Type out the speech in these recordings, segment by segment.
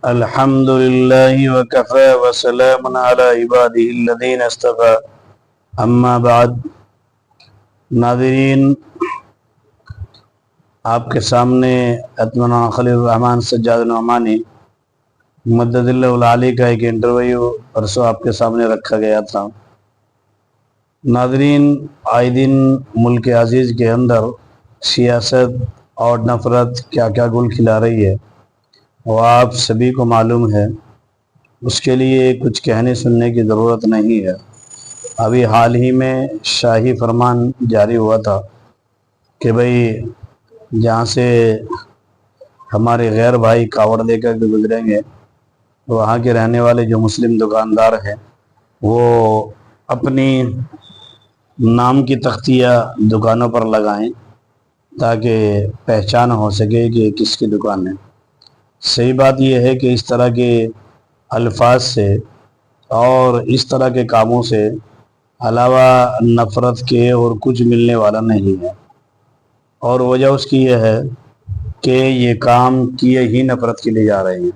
الحمد لله وكفى وسلام على عباده الذين اصطفى اما بعد۔ ناظرین، آپ کے سامنے اطمینان خلیل الرحمن سجاد نعمانی مدد اللہ العالی کا ایک انٹرویو پرسوں آپ کے سامنے رکھا گیا تھا۔ ناظرین، آئے دن ملک عزیز کے اندر سیاست اور نفرت کیا کیا گل کھلا رہی ہے وہ آپ سبھی کو معلوم ہے۔ اس کے لیے کچھ کہنے سننے کی ضرورت نہیں ہے۔ ابھی حال ہی میں شاہی فرمان جاری ہوا تھا کہ بھئی جہاں سے ہمارے غیر بھائی کاوڑ لے کر کے گزریں گے، وہاں کے رہنے والے جو مسلم دکاندار ہیں وہ اپنی نام کی تختیاں دکانوں پر لگائیں تاکہ پہچان ہو سکے کہ کس کی دکان ہے۔ صحیح بات یہ ہے کہ اس طرح کے الفاظ سے اور اس طرح کے کاموں سے علاوہ نفرت کے اور کچھ ملنے والا نہیں ہے، اور وجہ اس کی یہ ہے کہ یہ کام کیے ہی نفرت کے لیے جا رہے ہیں۔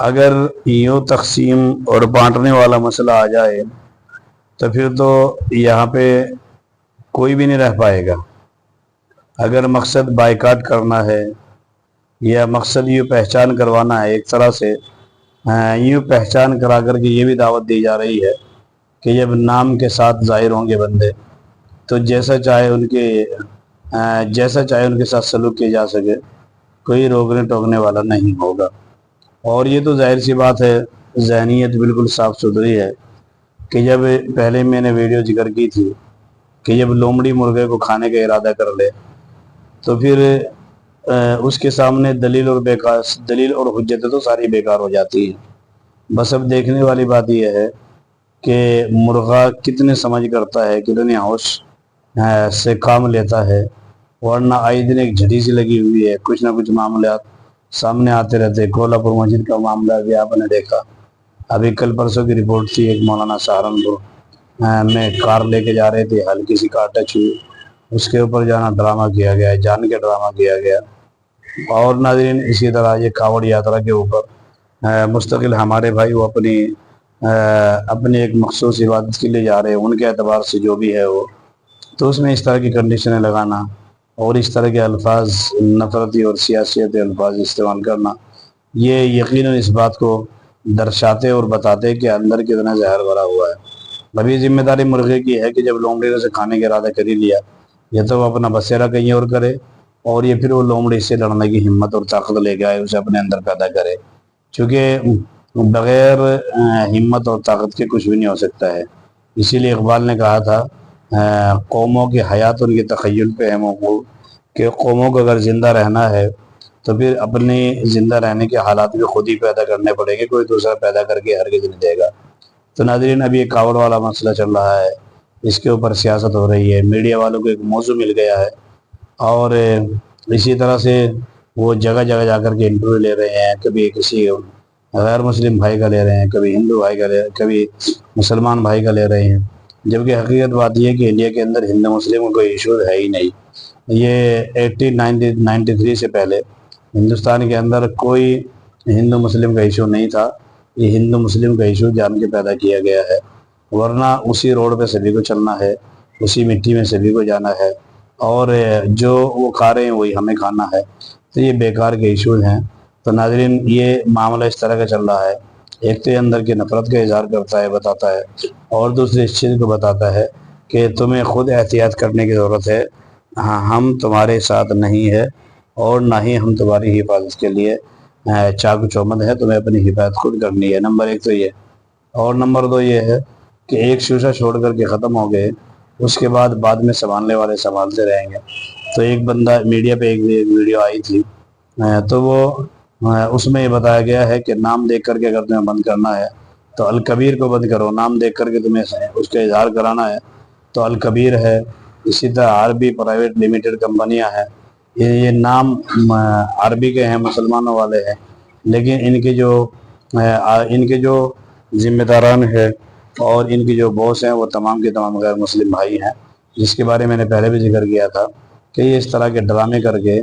اگر یوں تقسیم اور بانٹنے والا مسئلہ آ جائے تو پھر تو یہاں پہ کوئی بھی نہیں رہ پائے گا۔ اگر مقصد بائیکاٹ کرنا ہے یا مقصد یوں پہچان کروانا ہے، ایک طرح سے یوں پہچان کرا کر کے یہ بھی دعوت دی جا رہی ہے کہ جب نام کے ساتھ ظاہر ہوں گے بندے تو جیسا چاہے ان کے ساتھ سلوک کیا جا سکے، کوئی روکنے ٹوکنے والا نہیں ہوگا۔ اور یہ تو ظاہر سی بات ہے، ذہنیت بالکل صاف ستھری ہے کہ جب پہلے میں نے ویڈیو ذکر کی تھی کہ جب لومڑی مرغے کو کھانے کا ارادہ کر لے تو پھر اس کے سامنے دلیل اور حجتیں تو ساری بیکار ہو جاتی ہیں۔ بس اب دیکھنے والی بات یہ ہے کہ مرغہ کتنے سمجھ کرتا ہے، کتنے ہوش سے کام لیتا ہے، ورنہ آئے دن ایک جھٹی سی لگی ہوئی ہے، کچھ نہ کچھ معاملات سامنے آتے رہتے۔ کولہاپور مسجد کا معاملہ بھی آپ نے دیکھا، ابھی کل پرسوں کی رپورٹ تھی، ایک مولانا سہارنپور میں کار لے کے جا رہے تھے، ہلکی سی کار ٹچ ہوئی، اس کے اوپر جانا ڈرامہ کیا گیا، جان کے ڈرامہ کیا گیا۔ اور ناظرین، اسی طرح یہ کاوڑ یاترا کے اوپر مستقل ہمارے بھائی وہ اپنی ایک مخصوص عبادت کے لیے جا رہے ہیں، ان کے اعتبار سے جو بھی ہے وہ، تو اس میں اس طرح کی کنڈیشنیں لگانا اور اس طرح کے الفاظ، نفرتی اور سیاسیت الفاظ استعمال کرنا، یہ یقیناً اس بات کو درشاتے اور بتاتے کہ اندر کتنا زہر بھرا ہوا ہے۔ ابھی ذمہ داری مرغے کی ہے کہ جب لومڑی سے کھانے کا ارادہ کر ہی لیا، یا تو وہ اپنا بسیرا کہیں اور کرے، اور یہ پھر وہ لومڑی سے لڑنے کی ہمت اور طاقت لے کے آئے، اسے اپنے اندر پیدا کرے، چونکہ بغیر ہمت اور طاقت کے کچھ بھی نہیں ہو سکتا ہے۔ اسی لیے اقبال نے کہا تھا قوموں کی حیات ان کے تخیل پہ ہے موقوف، کہ قوموں کو اگر زندہ رہنا ہے تو پھر اپنے زندہ رہنے کے حالات بھی خود ہی پیدا کرنے پڑیں گے، کوئی دوسرا پیدا کر کے ہرگز نہیں دے گا۔ تو ناظرین، ابھی ایک کاوڑ والا مسئلہ چل رہا ہے، اس کے اوپر سیاست ہو رہی ہے، میڈیا والوں کو ایک موضوع مل گیا ہے، اور اسی طرح سے وہ جگہ جگہ جا کر کے انٹرویو لے رہے ہیں، کبھی کسی غیر مسلم بھائی کا لے رہے ہیں، کبھی ہندو بھائی کا کبھی مسلمان بھائی کا لے رہے ہیں، جبکہ حقیقت بات یہ ہے کہ انڈیا کے اندر ہندو مسلم کا کوئی ایشو ہے ہی نہیں۔ یہ 1893 سے پہلے ہندوستان کے اندر کوئی ہندو مسلم کا ایشو نہیں تھا، یہ ہندو مسلم کا ایشو جان کے پیدا کیا گیا ہے، ورنہ اسی روڈ پہ سبھی کو چلنا ہے، اسی مٹی میں سبھی کو جانا ہے، اور جو وہ کھا رہے ہیں وہی ہمیں کھانا ہے، تو یہ بیکار کے ایشوز ہیں۔ تو ناظرین، یہ معاملہ اس طرح کا چل رہا ہے، ایک تو یہ اندر کی نفرت کا اظہار کرتا ہے، بتاتا ہے، اور دوسری اس چیز کو بتاتا ہے کہ تمہیں خود احتیاط کرنے کی ضرورت ہے، ہم تمہارے ساتھ نہیں ہے، اور نہ ہی ہم تمہاری حفاظت کے لیے چاق چوبند ہے، تمہیں اپنی حفاظت خود کرنی ہے۔ نمبر ایک تو یہ، اور نمبر دو یہ ہے کہ ایک شوشہ چھوڑ کر کے ختم ہو گئے، اس کے بعد میں سنبھالنے والے سنبھالتے رہیں گے۔ تو ایک بندہ میڈیا پہ ایک ویڈیو آئی تھی، تو وہ اس میں یہ بتایا گیا ہے کہ نام دیکھ کر کے اگر تمہیں بند کرنا ہے تو الکبیر کو بند کرو، نام دیکھ کر کے تمہیں اس کا اظہار کرانا ہے تو الکبیر ہے۔ اسی طرح عربی پرائیویٹ لمیٹڈ کمپنیاں ہیں، یہ نام عربی کے ہیں، مسلمانوں والے ہیں، لیکن ان کے جو ذمہ داران ہیں اور ان کی جو باس ہیں وہ تمام کے تمام غیر مسلم بھائی ہیں، جس کے بارے میں نے پہلے بھی ذکر کیا تھا کہ یہ اس طرح کے ڈرامے کر کے